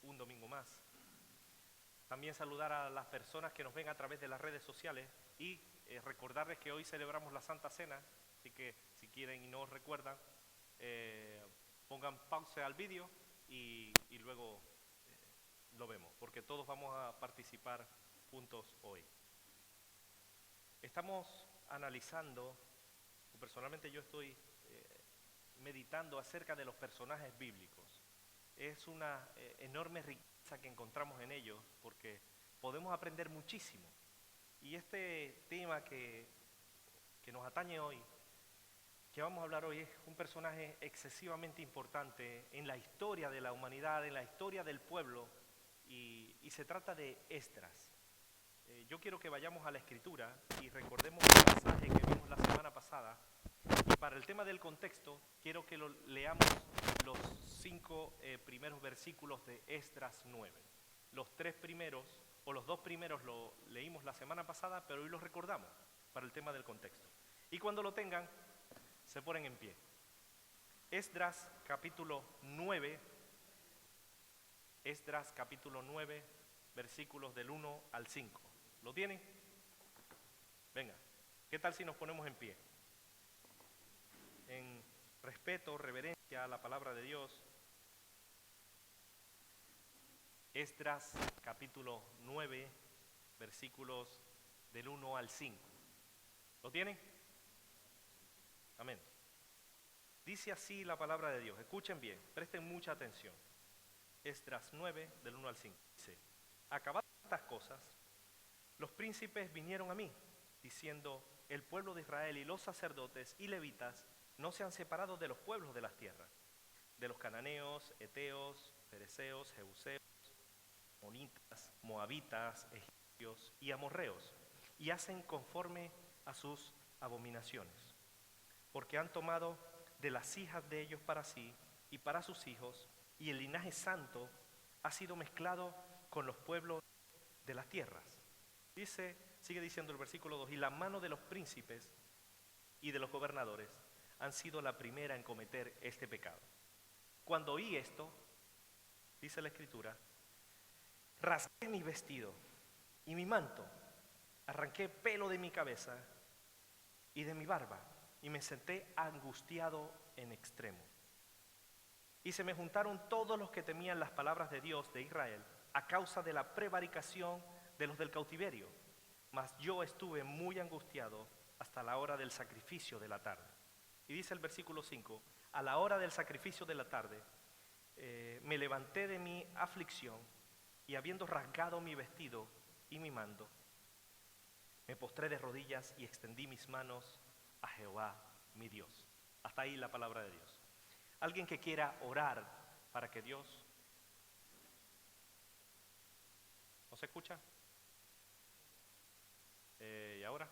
un domingo más. También saludar a las personas que nos ven a través de las redes sociales y recordarles que hoy celebramos la Santa Cena, así que si quieren y no recuerdan, pongan pausa al vídeo y luego lo vemos, porque todos vamos a participar juntos hoy. Estamos analizando, o personalmente yo estoy meditando acerca de los personajes bíblicos. Es una enorme riqueza que encontramos en ellos porque podemos aprender muchísimo. Y este tema que nos atañe hoy, que vamos a hablar hoy, es un personaje excesivamente importante en la historia de la humanidad, en la historia del pueblo, y se trata de Esdras. Yo quiero que vayamos a la Escritura y recordemos el pasaje que vimos la semana pasada. Y para el tema del contexto, quiero que leamos los 5 primeros versículos de Esdras 9. Los 3 primeros, o los 2 primeros lo leímos la semana pasada, pero hoy los recordamos para el tema del contexto. Y cuando lo tengan, se ponen en pie. Esdras capítulo 9, Esdras capítulo 9, versículos del 1 al 5. ¿Lo tienen? Venga, ¿qué tal si nos ponemos en pie? En respeto, reverencia a la palabra de Dios. Esdras capítulo 9, versículos del 1 al 5. ¿Lo tienen? Amén. Dice así la palabra de Dios. Escuchen bien, presten mucha atención. Esdras 9, del 1 al 5. Dice: acabadas estas cosas, los príncipes vinieron a mí, diciendo: el pueblo de Israel y los sacerdotes y levitas no se han separado de los pueblos de las tierras, de los cananeos, heteos, fereceos, jebuseos, monitas, moabitas, egipcios y amorreos, y hacen conforme a sus abominaciones, porque han tomado de las hijas de ellos para sí y para sus hijos, y el linaje santo ha sido mezclado con los pueblos de las tierras. Sigue diciendo el versículo 2, y la mano de los príncipes y de los gobernadores han sido la primera en cometer este pecado. Cuando oí esto, dice la Escritura, rasgué mi vestido y mi manto, arranqué pelo de mi cabeza y de mi barba, y me senté angustiado en extremo. Y se me juntaron todos los que temían las palabras de Dios de Israel a causa de la prevaricación de los del cautiverio, mas yo estuve muy angustiado hasta la hora del sacrificio de la tarde. Y dice el versículo 5, a la hora del sacrificio de la tarde, me levanté de mi aflicción y habiendo rasgado mi vestido y mi manto, me postré de rodillas y extendí mis manos a Jehová, mi Dios. Hasta ahí la palabra de Dios. ¿Alguien que quiera orar para que Dios... ¿No se escucha? ¿Y ahora?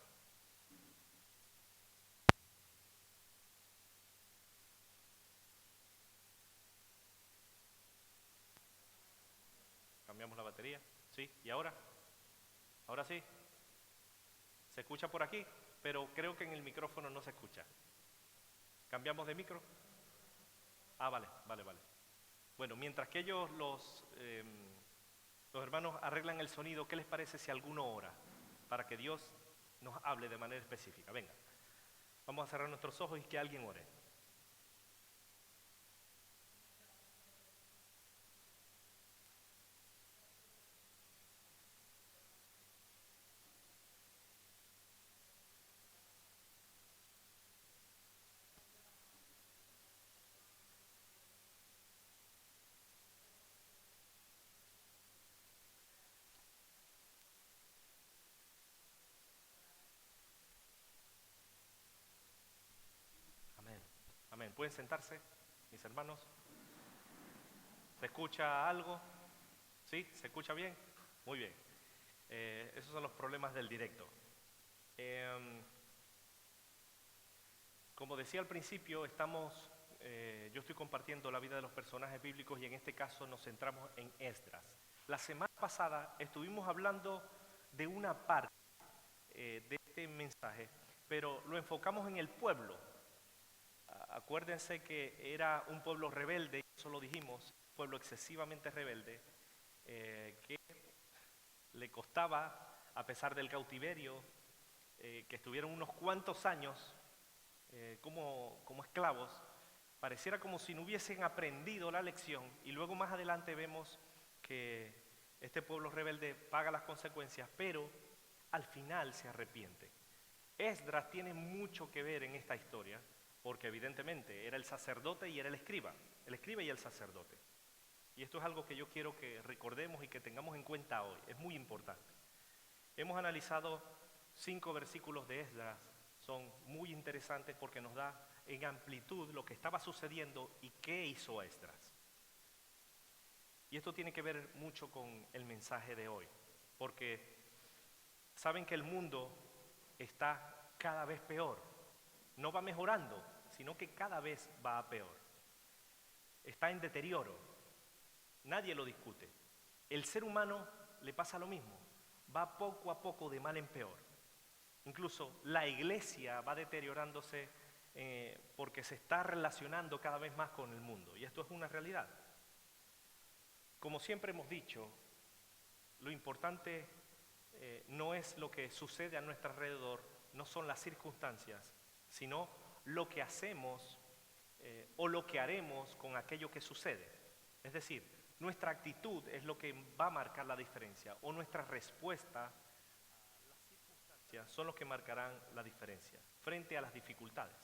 ¿Cambiamos la batería? ¿Sí? ¿Y ahora? ¿Ahora sí? ¿Se escucha por aquí? Pero creo que en el micrófono no se escucha. ¿Cambiamos de micro? Ah, vale. Bueno, mientras que ellos, los hermanos arreglan el sonido, ¿qué les parece si alguno ora? Para que Dios nos hable de manera específica. Venga, vamos a cerrar nuestros ojos y que alguien ore. Amén. Amén. ¿Pueden sentarse, mis hermanos? ¿Se escucha algo? ¿Sí? ¿Se escucha bien? Muy bien. Esos son los problemas del directo. Como decía al principio, yo estoy compartiendo la vida de los personajes bíblicos y en este caso nos centramos en Esdras. La semana pasada estuvimos hablando de una parte de este mensaje, pero lo enfocamos en el pueblo. Acuérdense que era un pueblo rebelde, eso lo dijimos, pueblo excesivamente rebelde, que le costaba, a pesar del cautiverio, que estuvieron unos cuantos años como esclavos, pareciera como si no hubiesen aprendido la lección, y luego más adelante vemos que este pueblo rebelde paga las consecuencias, pero al final se arrepiente. Esdras tiene mucho que ver en esta historia, porque evidentemente era el sacerdote y era el escriba y el sacerdote. Y esto es algo que yo quiero que recordemos y que tengamos en cuenta hoy, es muy importante. Hemos analizado 5 versículos de Esdras, son muy interesantes porque nos da en amplitud lo que estaba sucediendo y qué hizo Esdras. Y esto tiene que ver mucho con el mensaje de hoy, porque saben que el mundo está cada vez peor, no va mejorando, sino que cada vez va a peor. Está en deterioro, nadie lo discute. El ser humano le pasa lo mismo, va poco a poco de mal en peor. Incluso la iglesia va deteriorándose porque se está relacionando cada vez más con el mundo, y esto es una realidad. Como siempre hemos dicho, lo importante no es lo que sucede a nuestro alrededor, no son las circunstancias, sino lo que hacemos o lo que haremos con aquello que sucede. Es decir, nuestra actitud es lo que va a marcar la diferencia, o nuestra respuesta a las circunstancias son los que marcarán la diferencia frente a las dificultades.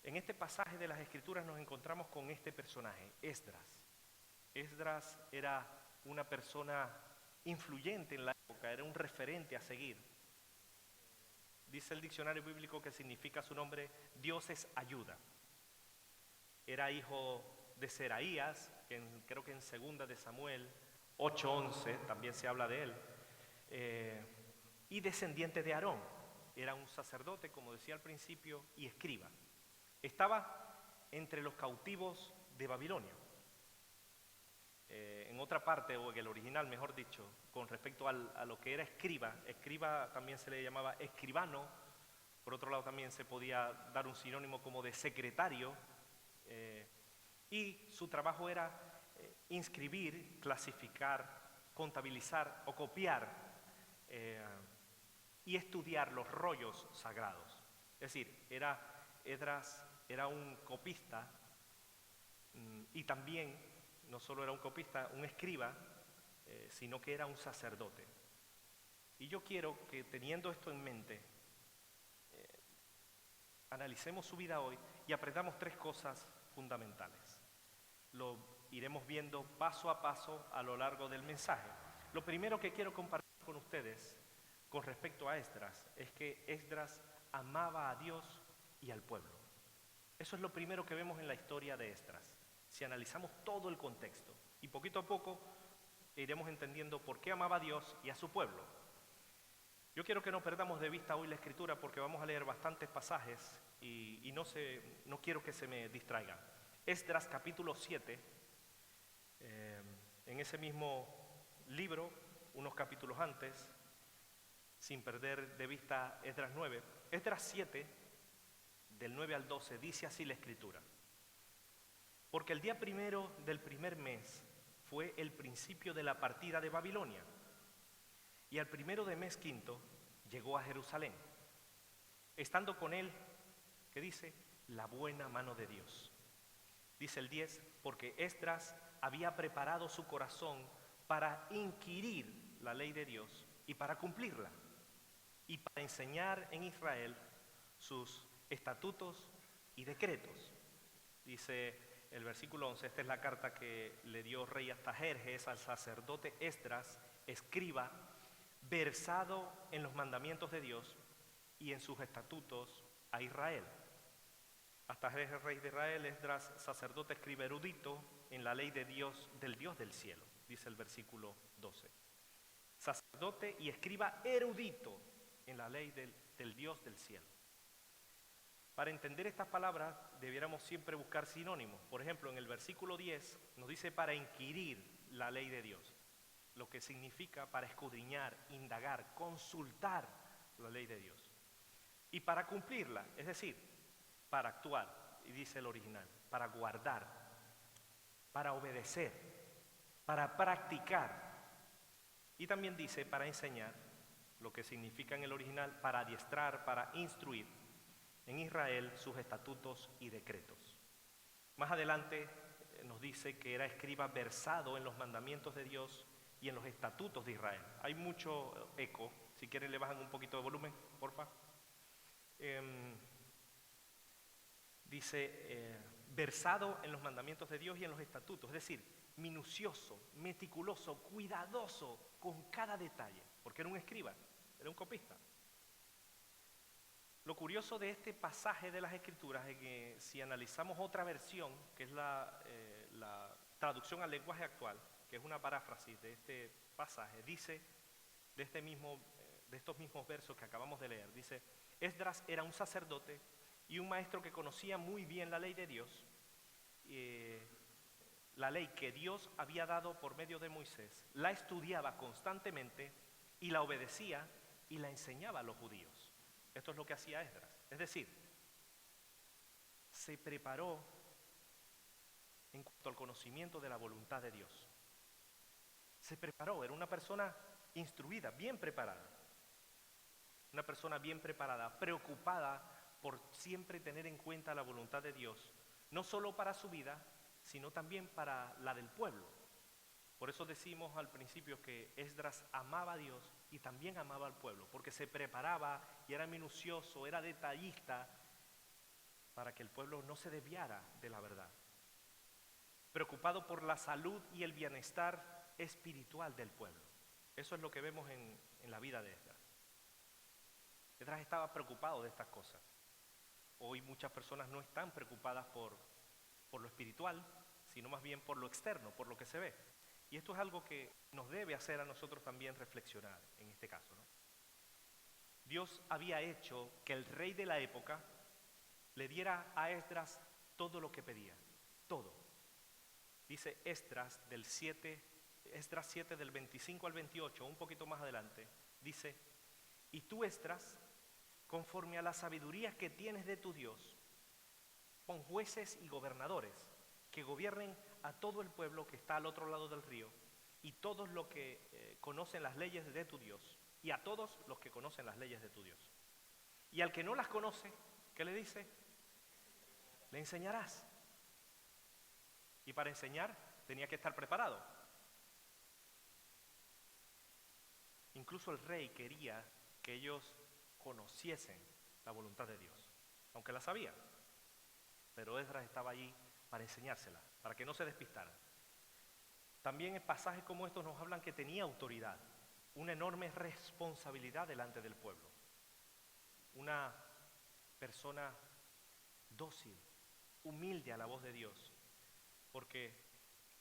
En este pasaje de las Escrituras nos encontramos con este personaje, Esdras. Esdras era una persona influyente en la época, era un referente a seguir. Dice el diccionario bíblico que significa su nombre, Dios es ayuda. Era hijo de Seraías, que creo que en 2 de Samuel 8:11 también se habla de él, y descendiente de Aarón. Era un sacerdote, como decía al principio, y escriba. Estaba entre los cautivos de Babilonia. En otra parte, o en el original mejor dicho, con respecto a lo que era escriba también se le llamaba escribano, por otro lado también se podía dar un sinónimo como de secretario, y su trabajo era inscribir, clasificar, contabilizar o copiar y estudiar los rollos sagrados. Es decir, Esdras era un copista y también no solo era un copista, un escriba, sino que era un sacerdote. Y yo quiero que, teniendo esto en mente, analicemos su vida hoy y aprendamos 3 cosas fundamentales. Lo iremos viendo paso a paso a lo largo del mensaje. Lo primero que quiero compartir con ustedes con respecto a Esdras es que Esdras amaba a Dios y al pueblo. Eso es lo primero que vemos en la historia de Esdras. Si analizamos todo el contexto, y poquito a poco iremos entendiendo por qué amaba a Dios y a su pueblo. Yo quiero que no perdamos de vista hoy la Escritura porque vamos a leer bastantes pasajes y no quiero que se me distraigan. Esdras capítulo 7, en ese mismo libro, unos capítulos antes, sin perder de vista Esdras 9. Esdras 7, del 9 al 12, dice así la Escritura. Porque el día primero del primer mes fue el principio de la partida de Babilonia, y al primero de mes quinto llegó a Jerusalén, estando con él, ¿qué dice? La buena mano de Dios. Dice el 10, porque Esdras había preparado su corazón para inquirir la ley de Dios y para cumplirla, y para enseñar en Israel sus estatutos y decretos. Dice el versículo 11, esta es la carta que le dio rey Artajerjes al sacerdote Esdras, escriba, versado en los mandamientos de Dios y en sus estatutos a Israel. Artajerjes, rey de Israel, Esdras, sacerdote, escriba erudito en la ley de Dios, del Dios del cielo, dice el versículo 12. Sacerdote y escriba erudito en la ley del Dios del cielo. Para entender estas palabras debiéramos siempre buscar sinónimos. Por ejemplo, en el versículo 10 nos dice para inquirir la ley de Dios, lo que significa para escudriñar, indagar, consultar la ley de Dios. Y para cumplirla, es decir, para actuar, y dice el original, para guardar. para obedecer, para practicar. Y también dice para enseñar, lo que significa en el original, para adiestrar, para instruir en Israel sus estatutos y decretos. Más adelante nos dice que era escriba versado en los mandamientos de Dios y en los estatutos de Israel. Hay mucho eco, si quieren le bajan un poquito de volumen, porfa. Dice, versado en los mandamientos de Dios y en los estatutos, es decir, minucioso, meticuloso, cuidadoso con cada detalle, porque era un escriba, era un copista. Lo curioso de este pasaje de las Escrituras es que si analizamos otra versión, que es la traducción al lenguaje actual, que es una paráfrasis de este pasaje, dice, de estos mismos versos que acabamos de leer, dice, Esdras era un sacerdote y un maestro que conocía muy bien la ley de Dios, la ley que Dios había dado por medio de Moisés, la estudiaba constantemente y la obedecía y la enseñaba a los judíos. Esto es lo que hacía Esdras. Es decir, se preparó en cuanto al conocimiento de la voluntad de Dios. Se preparó, era una persona instruida, bien preparada. Una persona bien preparada, preocupada por siempre tener en cuenta la voluntad de Dios, no solo para su vida, sino también para la del pueblo. Por eso decimos al principio que Esdras amaba a Dios y también amaba al pueblo, porque se preparaba y era minucioso, era detallista para que el pueblo no se desviara de la verdad. Preocupado por la salud y el bienestar espiritual del pueblo. Eso es lo que vemos en la vida de Esdras. Esdras estaba preocupado de estas cosas. Hoy muchas personas no están preocupadas por lo espiritual, sino más bien por lo externo, por lo que se ve. Y esto es algo que nos debe hacer a nosotros también reflexionar en este caso, ¿no? Dios había hecho que el rey de la época le diera a Esdras todo lo que pedía, todo. Dice Esdras 7 del 25 al 28, un poquito más adelante, dice, y tú Esdras, conforme a la sabiduría que tienes de tu Dios, pon jueces y gobernadores que gobiernen a todo el pueblo que está al otro lado del río y todos los que conocen las leyes de tu Dios y a todos los que conocen las leyes de tu Dios. Y al que no las conoce, ¿qué le dice? Le enseñarás. Y para enseñar tenía que estar preparado. Incluso el rey quería que ellos conociesen la voluntad de Dios, aunque la sabía. Pero Esdras estaba allí para enseñársela, para que no se despistaran. También en pasajes como estos nos hablan que tenía autoridad, una enorme responsabilidad delante del pueblo. Una persona dócil, humilde a la voz de Dios, porque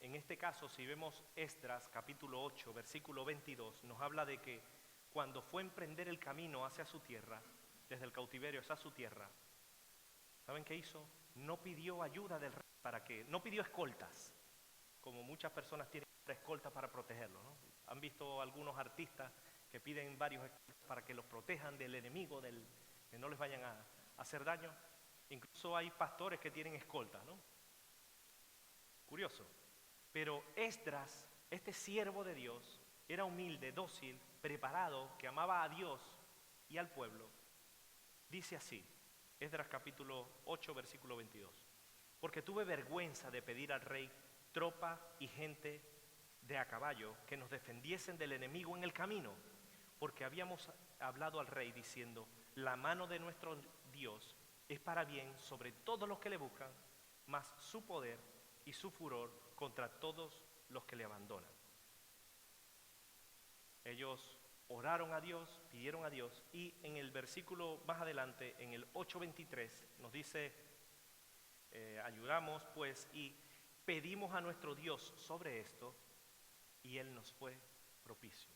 en este caso, si vemos Esdras capítulo 8, versículo 22, nos habla de que cuando fue a emprender el camino hacia su tierra, desde el cautiverio hacia su tierra, ¿saben qué hizo? No pidió ayuda del rey, no pidió escoltas, como muchas personas tienen escoltas para protegerlo, ¿no? Han visto algunos artistas que piden varios escoltas para que los protejan del enemigo, que no les vayan a hacer daño. Incluso hay pastores que tienen escoltas, ¿no? Curioso. Pero Esdras, este siervo de Dios, era humilde, dócil, preparado, que amaba a Dios y al pueblo. Dice así, Esdras capítulo 8, versículo 22. Porque tuve vergüenza de pedir al rey tropa y gente de a caballo que nos defendiesen del enemigo en el camino, porque habíamos hablado al rey diciendo, la mano de nuestro Dios es para bien sobre todos los que le buscan, mas su poder y su furor contra todos los que le abandonan. Ellos oraron a Dios, pidieron a Dios, y en el versículo más adelante, en el 8:23, nos dice, ayudamos pues y pedimos a nuestro Dios sobre esto, y Él nos fue propicio.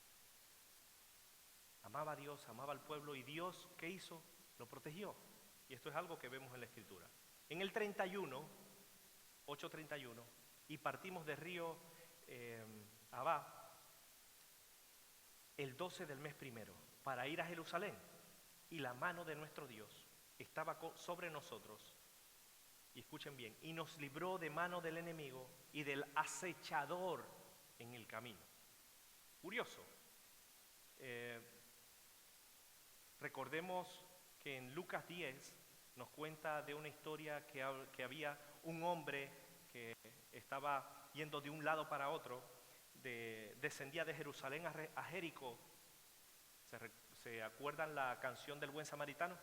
Amaba a Dios, amaba al pueblo, y Dios, ¿qué hizo? Lo protegió. Y esto es algo que vemos en la Escritura. En el 8:31, y partimos de río Abá, el 12 del mes primero, para ir a Jerusalén, y la mano de nuestro Dios estaba sobre nosotros, y escuchen bien, y nos libró de mano del enemigo y del acechador en el camino. Curioso. Recordemos que en Lucas 10 nos cuenta de una historia que había un hombre que estaba yendo de un lado para otro, descendía de Jerusalén a Jericó. ¿Se acuerdan la canción del buen samaritano?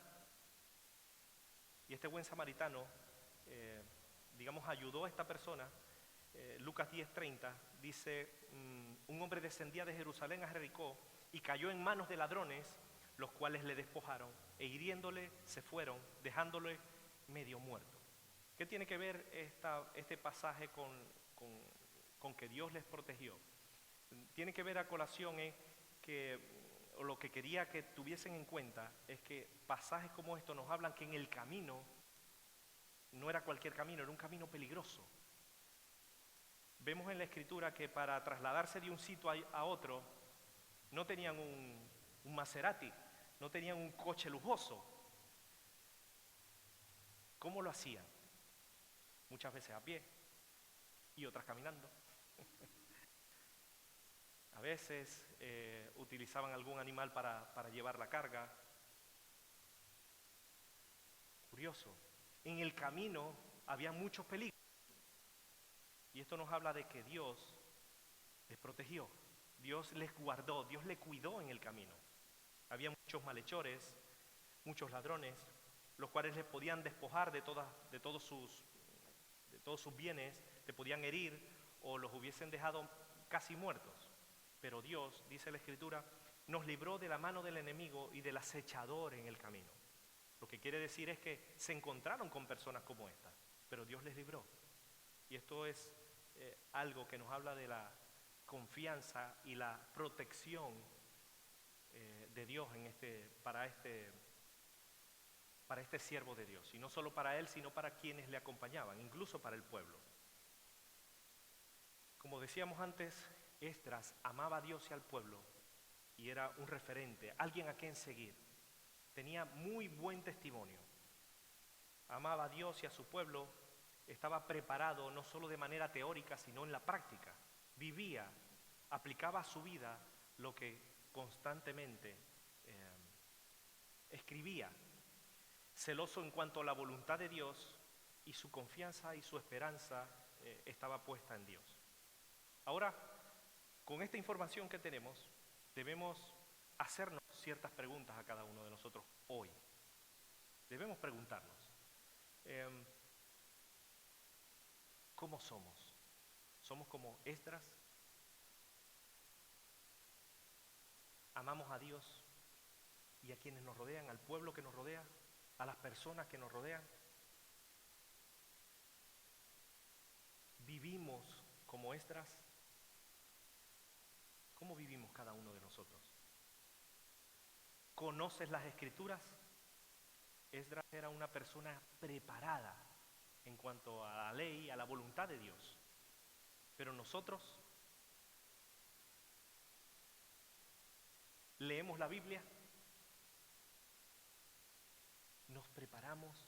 Y este buen samaritano, digamos, ayudó a esta persona. Lucas 10:30 dice, un hombre descendía de Jerusalén a Jericó y cayó en manos de ladrones, los cuales le despojaron e hiriéndole se fueron, dejándole medio muerto. ¿Qué tiene que ver este pasaje con que Dios les protegió? Tiene que ver a colación o lo que quería que tuviesen en cuenta es que pasajes como estos nos hablan que en el camino no era cualquier camino, era un camino peligroso. Vemos en la Escritura que para trasladarse de un sitio a otro no tenían un Maserati, no tenían un coche lujoso. ¿Cómo lo hacían? Muchas veces a pie y otras caminando. A veces utilizaban algún animal para llevar la carga. Curioso. En el camino había muchos peligros. Y esto nos habla de que Dios les protegió, Dios les guardó, Dios les cuidó en el camino. Había muchos malhechores, muchos ladrones, los cuales les podían despojar de todos sus bienes, le podían herir o los hubiesen dejado casi muertos. Pero Dios, dice la Escritura, nos libró de la mano del enemigo y del acechador en el camino. Lo que quiere decir es que se encontraron con personas como esta, pero Dios les libró. Y esto es algo que nos habla de la confianza y la protección de Dios para este siervo de Dios. Y no solo para él, sino para quienes le acompañaban, incluso para el pueblo. Como decíamos antes, Esdras amaba a Dios y al pueblo y era un referente, alguien a quien seguir. Tenía muy buen testimonio. Amaba a Dios y a su pueblo. Estaba preparado no solo de manera teórica, sino en la práctica. Vivía, aplicaba a su vida lo que constantemente escribía. Celoso en cuanto a la voluntad de Dios, y su confianza y su esperanza estaba puesta en Dios. Ahora, con esta información que tenemos, debemos hacernos ciertas preguntas a cada uno de nosotros hoy. Debemos preguntarnos, ¿cómo somos? ¿Somos como Esdras? ¿Amamos a Dios y a quienes nos rodean, al pueblo que nos rodea, a las personas que nos rodean? ¿Vivimos como Esdras? ¿Cómo vivimos cada uno de nosotros? ¿Conoces las Escrituras? Esdras era una persona preparada en cuanto a la ley, a la voluntad de Dios. Pero nosotros leemos la Biblia, nos preparamos,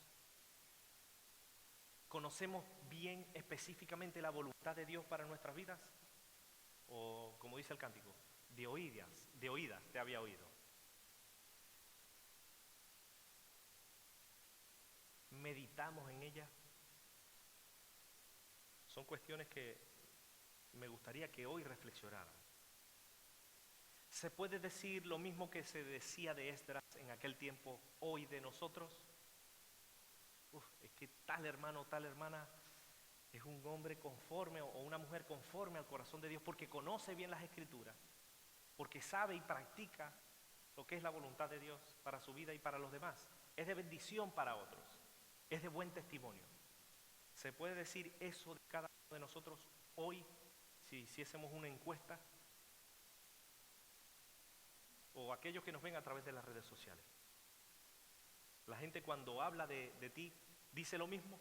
conocemos bien específicamente la voluntad de Dios para nuestras vidas, o como dice el cántico, de oídas te había oído. Meditamos en ella. Son cuestiones que me gustaría que hoy reflexionaran. ¿Se puede decir lo mismo que se decía de Esdras en aquel tiempo hoy de nosotros? Es que tal hermano o tal hermana es un hombre conforme o una mujer conforme al corazón de Dios porque conoce bien las Escrituras, porque sabe y practica lo que es la voluntad de Dios para su vida y para los demás. Es de bendición para otros, es de buen testimonio. ¿Se puede decir eso de cada uno de nosotros hoy si hiciésemos una encuesta? O aquellos que nos ven a través de las redes sociales. La gente cuando habla de ti, ¿dice lo mismo?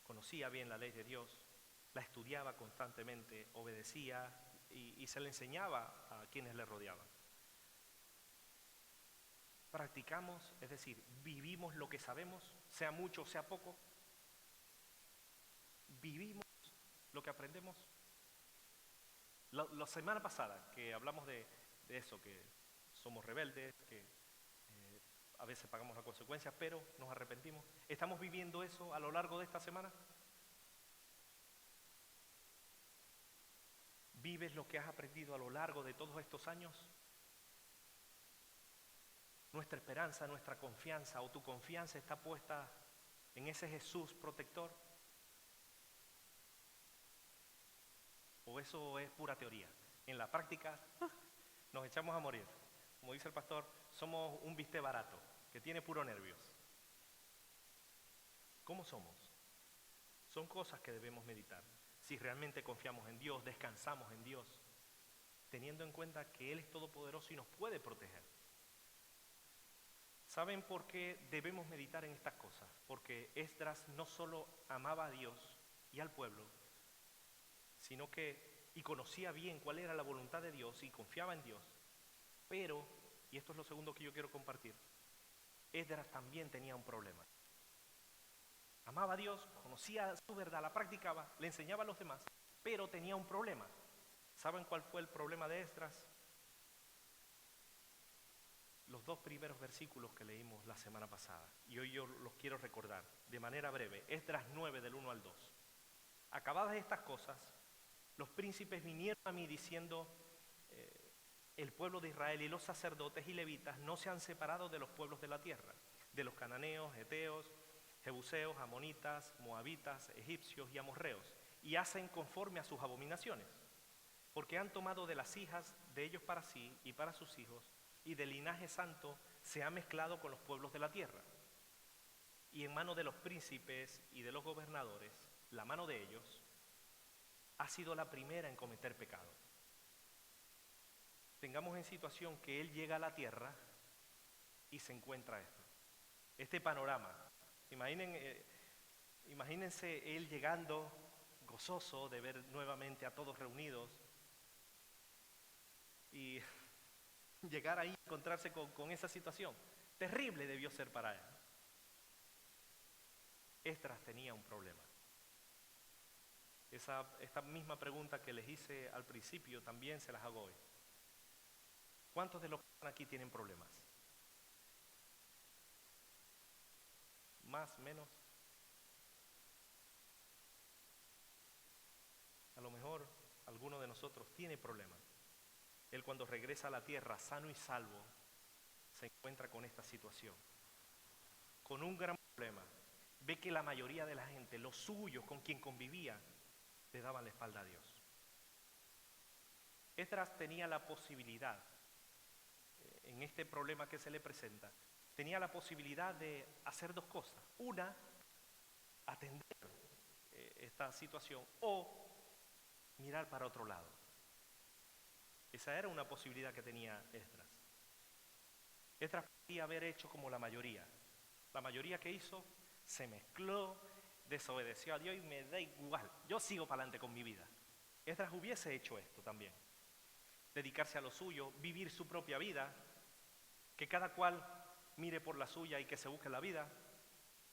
Conocía bien la ley de Dios, la estudiaba constantemente, obedecía y se le enseñaba a quienes le rodeaban. practicamos, es decir, vivimos lo que sabemos, sea mucho o sea poco, vivimos lo que aprendemos. La semana pasada que hablamos de eso, que somos rebeldes, que a veces pagamos las consecuencias, pero nos arrepentimos. ¿Estamos viviendo eso a lo largo de esta semana? ¿Vives lo que has aprendido a lo largo de todos estos años? Nuestra esperanza, nuestra confianza o tu confianza está puesta en ese Jesús protector. ¿O eso es pura teoría? En la práctica nos echamos a morir. Como dice el pastor, somos un bistec barato que tiene puro nervios. ¿Cómo somos? Son cosas que debemos meditar. Si realmente confiamos en Dios, descansamos en Dios, teniendo en cuenta que Él es todopoderoso y nos puede proteger. ¿Saben por qué debemos meditar en estas cosas? Porque Esdras no solo amaba a Dios y al pueblo, sino que conocía bien cuál era la voluntad de Dios y confiaba en Dios, pero, y esto es lo segundo que yo quiero compartir, Esdras también tenía un problema. Amaba a Dios, conocía su verdad, la practicaba, le enseñaba a los demás, pero tenía un problema. ¿Saben cuál fue el problema de Esdras? Los 2 primeros versículos que leímos la semana pasada, y hoy yo los quiero recordar de manera breve. Esdras 9 del 1 al 2. Acabadas estas cosas, los príncipes vinieron a mí diciendo, el pueblo de Israel y los sacerdotes y levitas no se han separado de los pueblos de la tierra, de los cananeos, heteos, jebuseos, amonitas, moabitas, egipcios y amorreos, y hacen conforme a sus abominaciones, porque han tomado de las hijas de ellos para sí y para sus hijos, y del linaje santo se ha mezclado con los pueblos de la tierra. Y en mano de los príncipes y de los gobernadores, la mano de ellos ha sido la primera en cometer pecado. Tengamos en situación que él llega a la tierra y se encuentra esto, este panorama. Imagínense él llegando gozoso de ver nuevamente a todos reunidos y llegar ahí a encontrarse con esa situación. Terrible debió ser para él. Esdras tenía un problema. Esta misma pregunta que les hice al principio también se las hago hoy. ¿Cuántos de los que están aquí tienen problemas? ¿Más, menos? A lo mejor alguno de nosotros tiene problemas. Él cuando regresa a la tierra sano y salvo se encuentra con esta situación, con un gran problema. Ve que la mayoría de la gente, los suyos con quien convivía, le daban la espalda a Dios. Esdras tenía la posibilidad, en este problema que se le presenta, tenía la posibilidad de hacer 2 cosas. Una, atender esta situación o mirar para otro lado. Esa era una posibilidad que tenía Esdras. Esdras podía haber hecho como la mayoría. La mayoría que hizo se mezcló, desobedeció a Dios y me da igual, yo sigo para adelante con mi vida. Esdras hubiese hecho esto también. Dedicarse a lo suyo, vivir su propia vida, que cada cual mire por la suya y que se busque la vida.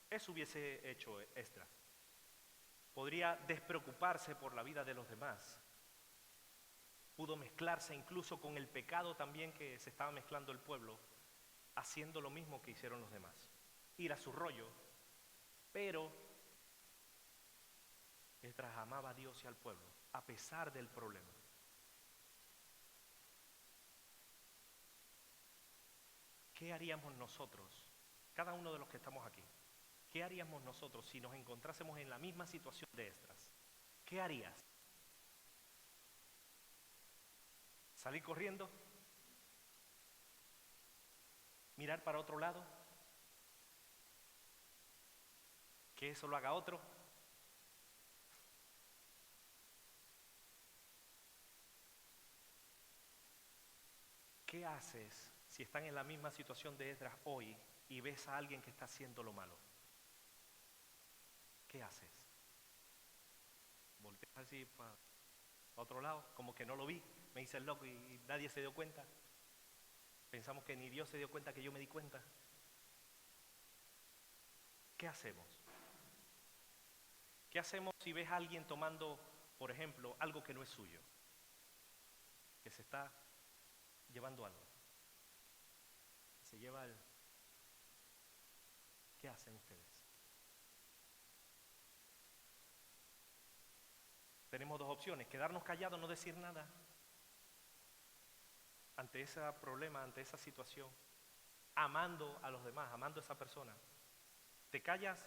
Eso hubiese hecho Esdras. Podría despreocuparse por la vida de los demás. Pudo mezclarse incluso con el pecado también que se estaba mezclando el pueblo, haciendo lo mismo que hicieron los demás. Ir a su rollo, pero Esdras amaba a Dios y al pueblo, a pesar del problema. ¿Qué haríamos nosotros, cada uno de los que estamos aquí? ¿Qué haríamos nosotros si nos encontrásemos en la misma situación de Esdras? ¿Qué harías? ¿Salir corriendo? ¿Mirar para otro lado? ¿Que eso lo haga otro? ¿Qué haces si están en la misma situación de Esdras hoy y ves a alguien que está haciendo lo malo? ¿Qué haces? ¿Volteas así para otro lado? Como que no lo vi, me hice el loco y nadie se dio cuenta. Pensamos que ni Dios se dio cuenta que yo me di cuenta. ¿Qué hacemos? ¿Qué hacemos si ves a alguien tomando, por ejemplo, algo que no es suyo? Que se está llevando algo. Se lleva el... ¿Qué hacen ustedes? Tenemos dos opciones: quedarnos callados, no decir nada ante ese problema, ante esa situación, amando a los demás, amando a esa persona. ¿Te callas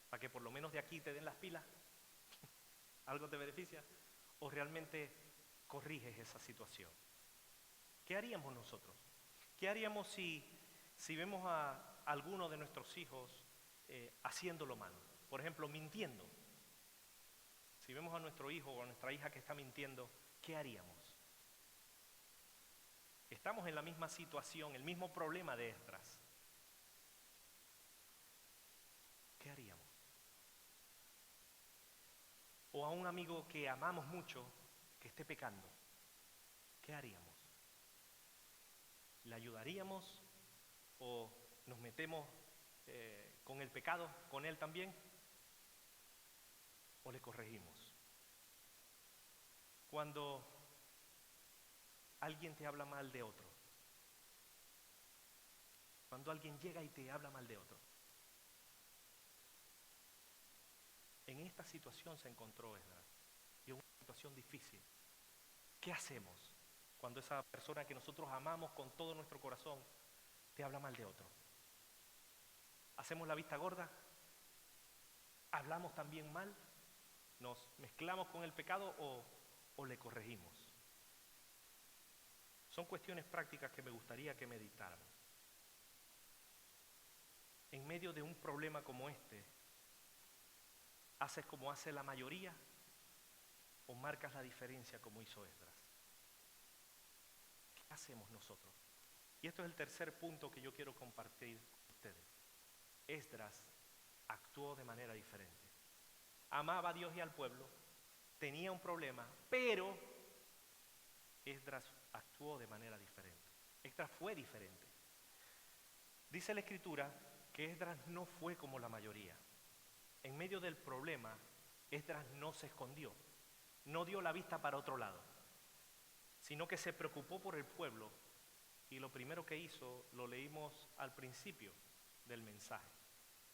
para que por lo menos de aquí te den las pilas? ¿Algo te beneficia? ¿O realmente corriges esa situación? ¿Qué haríamos nosotros? ¿Qué haríamos si vemos a alguno de nuestros hijos haciéndolo mal? Por ejemplo, mintiendo. Si vemos a nuestro hijo o a nuestra hija que está mintiendo, ¿qué haríamos? Estamos en la misma situación, el mismo problema de Esdras. ¿Qué haríamos? O a un amigo que amamos mucho, que esté pecando, ¿qué haríamos? ¿Le ayudaríamos o nos metemos con el pecado, con él también? ¿O le corregimos? Cuando alguien te habla mal de otro, cuando alguien llega y te habla mal de otro, en esta situación se encontró Esdras, y es una situación difícil. ¿Qué hacemos cuando esa persona que nosotros amamos con todo nuestro corazón te habla mal de otro? ¿Hacemos la vista gorda? ¿Hablamos también mal? ¿Nos mezclamos con el pecado o le corregimos? Son cuestiones prácticas que me gustaría que meditáramos. En medio de un problema como este, ¿haces como hace la mayoría o marcas la diferencia como hizo Esdras? ¿Qué hacemos nosotros? Y esto es el tercer punto que yo quiero compartir con ustedes. Esdras actuó de manera diferente. Amaba a Dios y al pueblo, tenía un problema, pero Esdras actuó de manera diferente. Esdras fue diferente. Dice la Escritura que Esdras no fue como la mayoría. En medio del problema, Esdras no se escondió, no dio la vista para otro lado, sino que se preocupó por el pueblo, y lo primero que hizo lo leímos al principio del mensaje.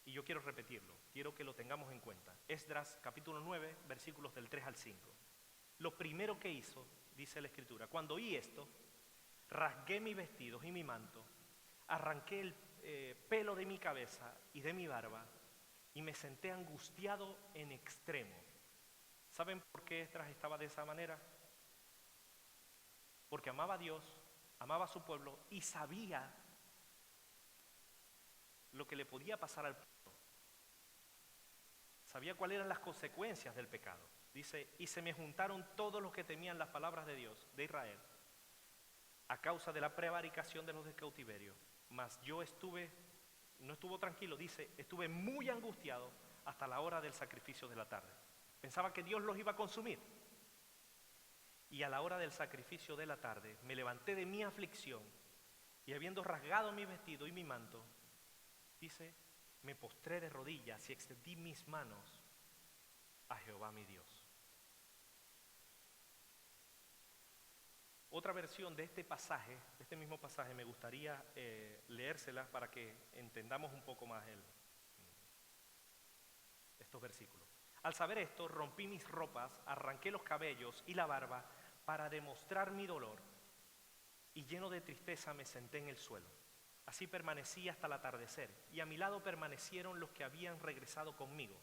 Y yo quiero repetirlo, quiero que lo tengamos en cuenta. Esdras capítulo 9, versículos del 3 al 5. Lo primero que hizo, dice la Escritura, cuando oí esto, rasgué mis vestidos y mi manto, arranqué el pelo de mi cabeza y de mi barba, y me senté angustiado en extremo. ¿Saben por qué Esdras estaba de esa manera? Porque amaba a Dios, amaba a su pueblo y sabía lo que le podía pasar al pueblo. Sabía cuáles eran las consecuencias del pecado. Dice, y se me juntaron todos los que temían las palabras de Dios, de Israel, a causa de la prevaricación de los del cautiverio. Mas yo no estuvo tranquilo, dice, estuve muy angustiado hasta la hora del sacrificio de la tarde. Pensaba que Dios los iba a consumir. Y a la hora del sacrificio de la tarde me levanté de mi aflicción y habiendo rasgado mi vestido y mi manto, dice, me postré de rodillas y extendí mis manos a Jehová mi Dios. Otra versión de este pasaje, de este mismo pasaje, me gustaría leérsela para que entendamos un poco más estos versículos. Al saber esto, rompí mis ropas, arranqué los cabellos y la barba para demostrar mi dolor, y lleno de tristeza me senté en el suelo. Así permanecí hasta el atardecer, y a mi lado permanecieron los que habían regresado conmigo,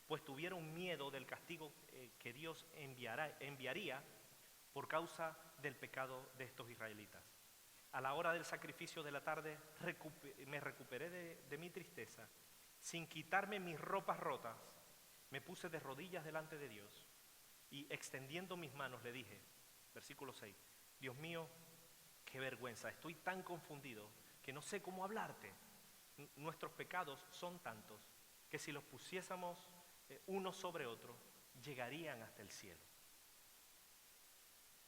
pues tuvieron miedo del castigo que Dios enviaría por causa del pecado de estos israelitas. A la hora del sacrificio de la tarde me recuperé de mi tristeza. Sin quitarme mis ropas rotas, me puse de rodillas delante de Dios y extendiendo mis manos le dije, versículo 6, Dios mío, qué vergüenza, estoy tan confundido que no sé cómo hablarte. Nuestros pecados son tantos que si los pusiésemos uno sobre otro, llegarían hasta el cielo.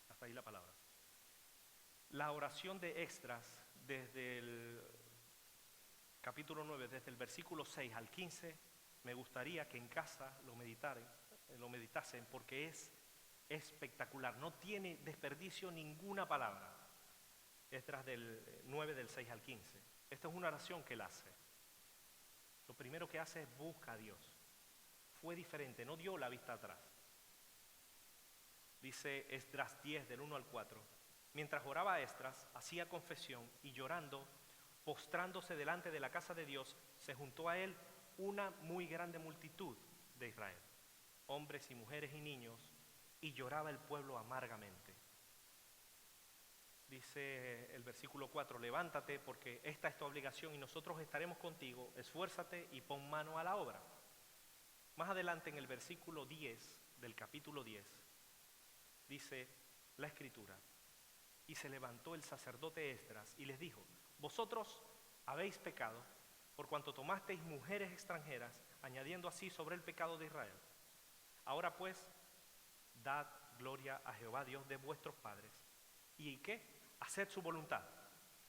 Hasta ahí la palabra. La oración de Esdras, desde el capítulo 9, desde el versículo 6 al 15, me gustaría que en casa lo meditasen, porque es espectacular, no tiene desperdicio ninguna palabra. Esdras del 9, del 6 al 15. Esta es una oración que él hace. Lo primero que hace es busca a Dios. Fue diferente, no dio la vista atrás. Dice Esdras 10, del 1 al 4. Mientras oraba Esdras, hacía confesión y llorando, postrándose delante de la casa de Dios, se juntó a él una muy grande multitud de Israel, hombres y mujeres y niños, y lloraba el pueblo amargamente. Dice el versículo 4, levántate porque esta es tu obligación y nosotros estaremos contigo, esfuérzate y pon mano a la obra. Más adelante en el versículo 10 del capítulo 10, dice la escritura, y se levantó el sacerdote Esdras y les dijo, vosotros habéis pecado por cuanto tomasteis mujeres extranjeras, añadiendo así sobre el pecado de Israel. Ahora pues, dad gloria a Jehová Dios de vuestros padres. ¿Y qué? Haced su voluntad,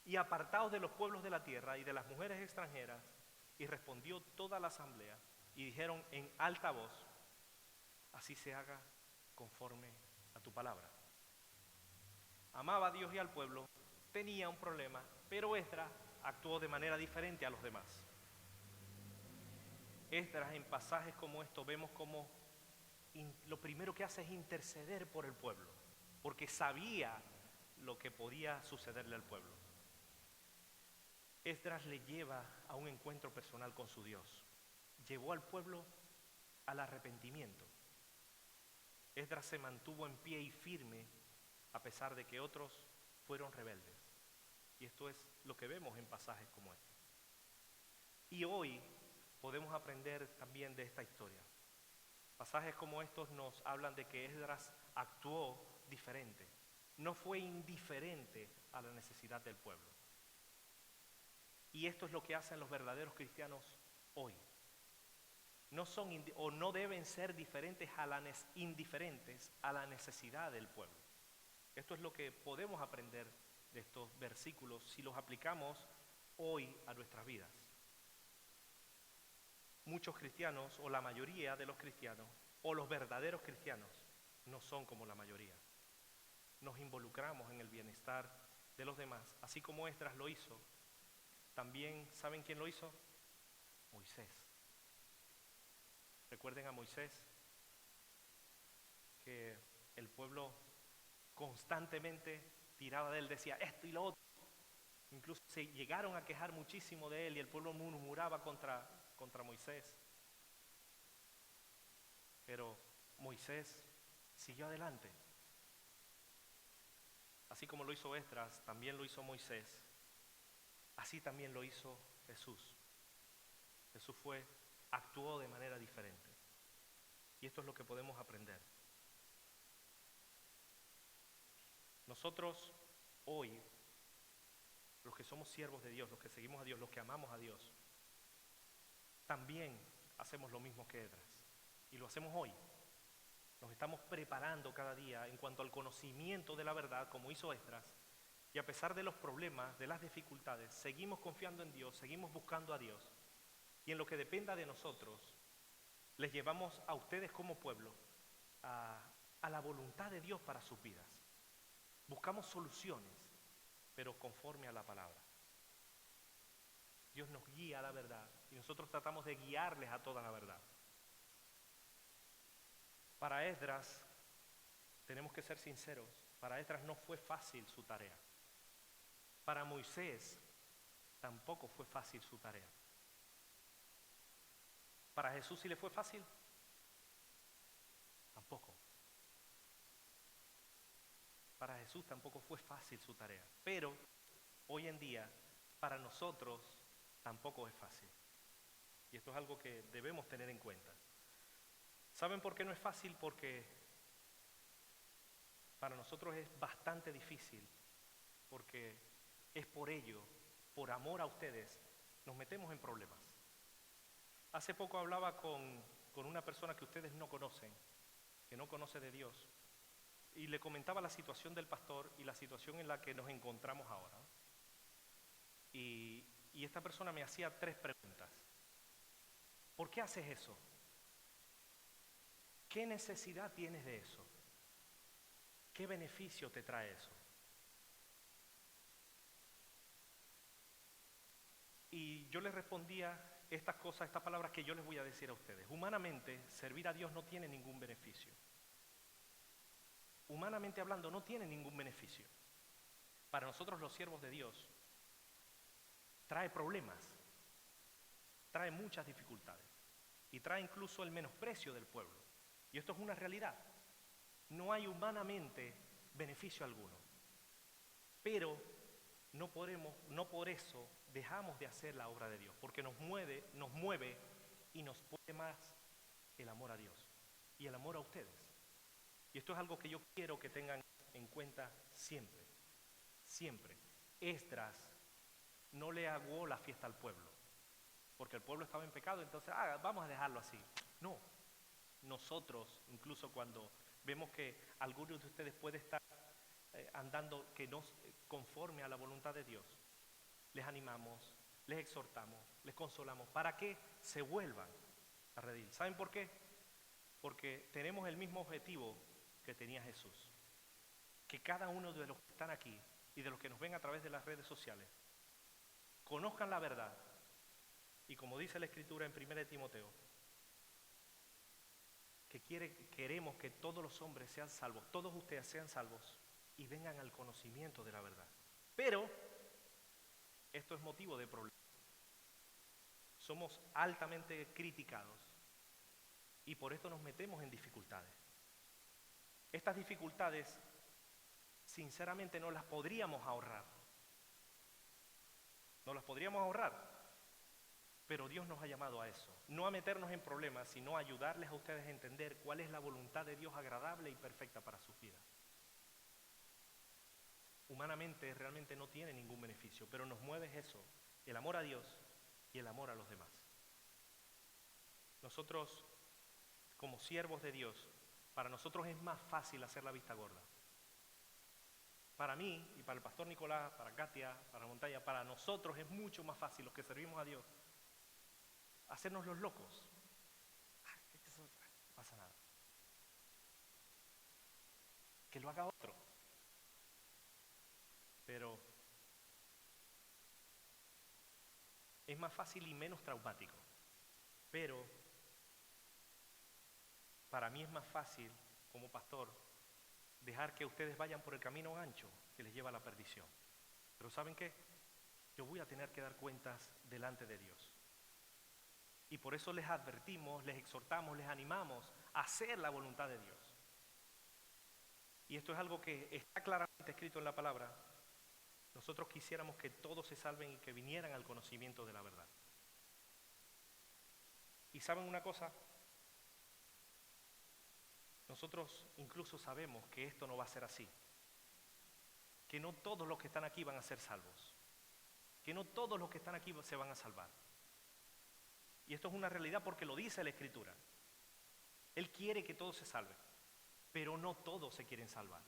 y apartaos de los pueblos de la tierra y de las mujeres extranjeras. Y respondió toda la asamblea, y dijeron en alta voz, así se haga conforme a tu palabra. Amaba a Dios y al pueblo, tenía un problema, pero Esdras actuó de manera diferente a los demás. Esdras, en pasajes como estos, vemos como lo primero que hace es interceder por el pueblo, porque sabía lo que podía sucederle al pueblo. Esdras le lleva a un encuentro personal con su Dios. Llevó al pueblo al arrepentimiento. Esdras se mantuvo en pie y firme a pesar de que otros fueron rebeldes. Y esto es lo que vemos en pasajes como este. Y hoy podemos aprender también de esta historia. Pasajes como estos nos hablan de que Esdras actuó diferente. No fue indiferente a la necesidad del pueblo. Y esto es lo que hacen los verdaderos cristianos hoy. No son o no deben ser indiferentes a la necesidad del pueblo. Esto es lo que podemos aprender de estos versículos si los aplicamos hoy a nuestras vidas. Muchos cristianos, o la mayoría de los cristianos, o los verdaderos cristianos, no son como la mayoría. Nos involucramos en el bienestar de los demás, así como Esdras lo hizo. También, ¿saben quién lo hizo? Moisés. Recuerden a Moisés, que el pueblo constantemente tiraba de él, decía esto y lo otro. Incluso se llegaron a quejar muchísimo de él y el pueblo murmuraba contra Moisés. Pero Moisés siguió adelante. Así como lo hizo Esdras, también lo hizo Moisés. Así también lo hizo Jesús. Jesús actuó de manera diferente. Y esto es lo que podemos aprender. Nosotros hoy, los que somos siervos de Dios, los que seguimos a Dios, los que amamos a Dios, también hacemos lo mismo que Esdras. Y lo hacemos hoy. Nos estamos preparando cada día en cuanto al conocimiento de la verdad, como hizo Esdras. Y a pesar de los problemas, de las dificultades, seguimos confiando en Dios, seguimos buscando a Dios. Y en lo que dependa de nosotros, les llevamos a ustedes como pueblo a la voluntad de Dios para sus vidas. Buscamos soluciones, pero conforme a la palabra. Dios nos guía a la verdad y nosotros tratamos de guiarles a toda la verdad. Para Esdras, tenemos que ser sinceros, para Esdras no fue fácil su tarea. Para Moisés tampoco fue fácil su tarea. ¿Para Jesús sí le fue fácil? Tampoco. Para Jesús tampoco fue fácil su tarea. Pero hoy en día, para nosotros tampoco es fácil. Y esto es algo que debemos tener en cuenta. ¿Saben por qué no es fácil? Porque para nosotros es bastante difícil. Porque es por ello, por amor a ustedes, nos metemos en problemas. Hace poco hablaba con una persona que ustedes no conocen, que no conoce de Dios, y le comentaba la situación del pastor y la situación en la que nos encontramos ahora. Y esta persona me hacía 3 preguntas. ¿Por qué haces eso? ¿Qué necesidad tienes de eso? ¿Qué beneficio te trae eso? Y yo les respondía estas cosas, estas palabras que yo les voy a decir a ustedes. Humanamente, servir a Dios no tiene ningún beneficio. Humanamente hablando, no tiene ningún beneficio. Para nosotros los siervos de Dios, trae problemas, trae muchas dificultades y trae incluso el menosprecio del pueblo. Y esto es una realidad. No hay humanamente beneficio alguno. Pero no por eso dejamos de hacer la obra de Dios, porque nos mueve y nos puede más el amor a Dios y el amor a ustedes. Y esto es algo que yo quiero que tengan en cuenta siempre, siempre. Esdras no le aguó la fiesta al pueblo, porque el pueblo estaba en pecado, entonces vamos a dejarlo así. No, nosotros, incluso cuando vemos que algunos de ustedes pueden estar andando que no conforme a la voluntad de Dios, les animamos, les exhortamos, les consolamos para que se vuelvan a redimir. ¿Saben por qué? Porque tenemos el mismo objetivo que tenía Jesús. Que cada uno de los que están aquí y de los que nos ven a través de las redes sociales conozcan la verdad. Y como dice la Escritura en 1 Timoteo, que queremos que todos los hombres sean salvos, todos ustedes sean salvos y vengan al conocimiento de la verdad. Pero esto es motivo de problema. Somos altamente criticados y por esto nos metemos en dificultades. Estas dificultades, sinceramente, no las podríamos ahorrar. No las podríamos ahorrar. Pero Dios nos ha llamado a eso. No a meternos en problemas, sino a ayudarles a ustedes a entender cuál es la voluntad de Dios agradable y perfecta para sus vidas. Humanamente realmente no tiene ningún beneficio, pero nos mueve eso, el amor a Dios y el amor a los demás. Nosotros, como siervos de Dios, para nosotros es más fácil hacer la vista gorda. Para mí y para el pastor Nicolás, para Katia, para Montaña, para nosotros es mucho más fácil, los que servimos a Dios, hacernos los locos. No pasa nada. Que lo haga otro. Pero es más fácil y menos traumático. Pero para mí es más fácil, como pastor, dejar que ustedes vayan por el camino ancho que les lleva a la perdición. Pero ¿saben qué? Yo voy a tener que dar cuentas delante de Dios. Y por eso les advertimos, les exhortamos, les animamos a hacer la voluntad de Dios. Y esto es algo que está claramente escrito en la palabra. Nosotros quisiéramos que todos se salven y que vinieran al conocimiento de la verdad. ¿Y saben una cosa? Nosotros incluso sabemos que esto no va a ser así. Que no todos los que están aquí van a ser salvos. Que no todos los que están aquí se van a salvar. Y esto es una realidad porque lo dice la Escritura. Él quiere que todos se salven, pero no todos se quieren salvar.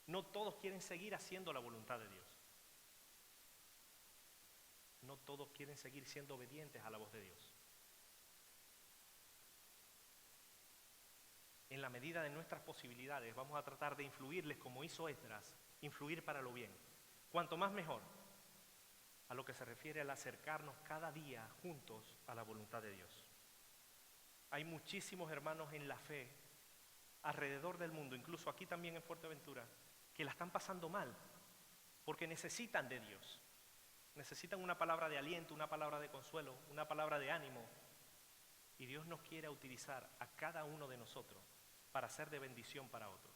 No todos quieren seguir haciendo la voluntad de Dios. No todos quieren seguir siendo obedientes a la voz de Dios. En la medida de nuestras posibilidades vamos a tratar de influirles como hizo Esdras, influir para lo bien. Cuanto más mejor, a lo que se refiere al acercarnos cada día juntos a la voluntad de Dios. Hay muchísimos hermanos en la fe alrededor del mundo, incluso aquí también en Fuerteventura, que la están pasando mal porque necesitan de Dios. Necesitan una palabra de aliento, una palabra de consuelo, una palabra de ánimo. Y Dios nos quiere utilizar a cada uno de nosotros para ser de bendición para otros.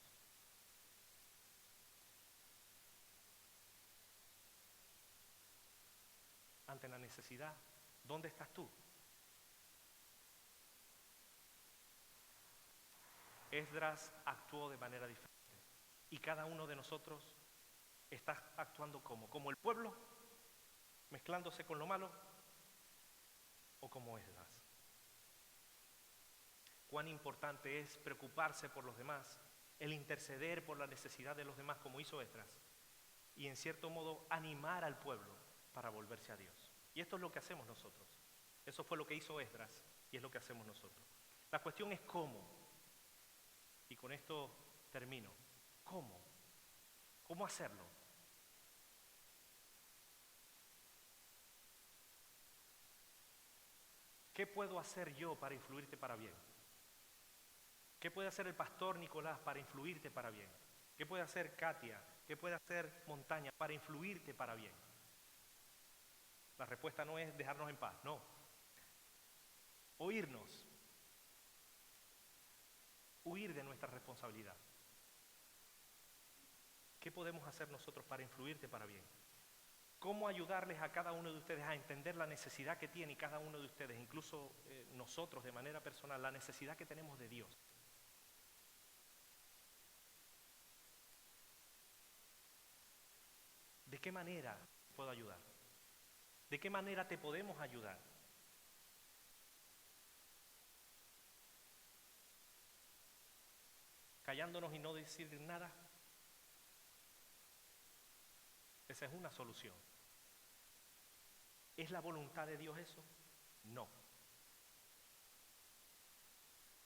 Ante la necesidad, ¿dónde estás tú? Esdras actuó de manera diferente. Y cada uno de nosotros está actuando como el pueblo, mezclándose con lo malo, o como Esdras. Cuán importante es preocuparse por los demás el interceder por la necesidad de los demás como hizo Esdras, y en cierto modo animar al pueblo para volverse a Dios. Y esto es lo que hacemos nosotros. Eso fue lo que hizo Esdras y es lo que hacemos nosotros. La cuestión es cómo. Y con esto termino. ¿Cómo? ¿Cómo hacerlo? ¿Qué puedo hacer yo para influirte para bien? ¿Qué puede hacer el pastor Nicolás para influirte para bien? ¿Qué puede hacer Katia? ¿Qué puede hacer Montaña para influirte para bien? La respuesta no es dejarnos en paz, no. Oírnos. Huir de nuestra responsabilidad. ¿Qué podemos hacer nosotros para influirte para bien? ¿Cómo ayudarles a cada uno de ustedes a entender la necesidad que tiene cada uno de ustedes, incluso nosotros de manera personal, la necesidad que tenemos de Dios? ¿De qué manera puedo ayudar? ¿De qué manera te podemos ayudar? ¿Callándonos y no decir nada? Esa es una solución. ¿Es la voluntad de Dios eso? No.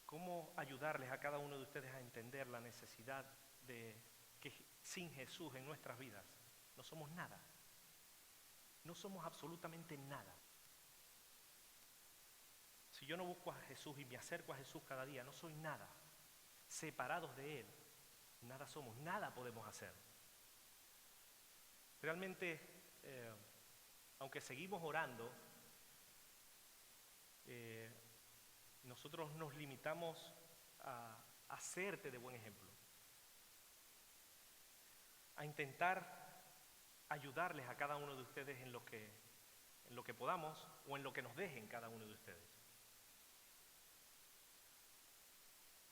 ¿Cómo ayudarles a cada uno de ustedes a entender la necesidad de que sin Jesús en nuestras vidas no somos nada? No somos absolutamente nada. Si yo no busco a Jesús y me acerco a Jesús cada día, no soy nada. Separados de Él, nada somos, nada podemos hacer. Realmente, aunque seguimos orando, nosotros nos limitamos a hacerte de buen ejemplo, a intentar ayudarles a cada uno de ustedes en lo que podamos o en lo que nos dejen cada uno de ustedes.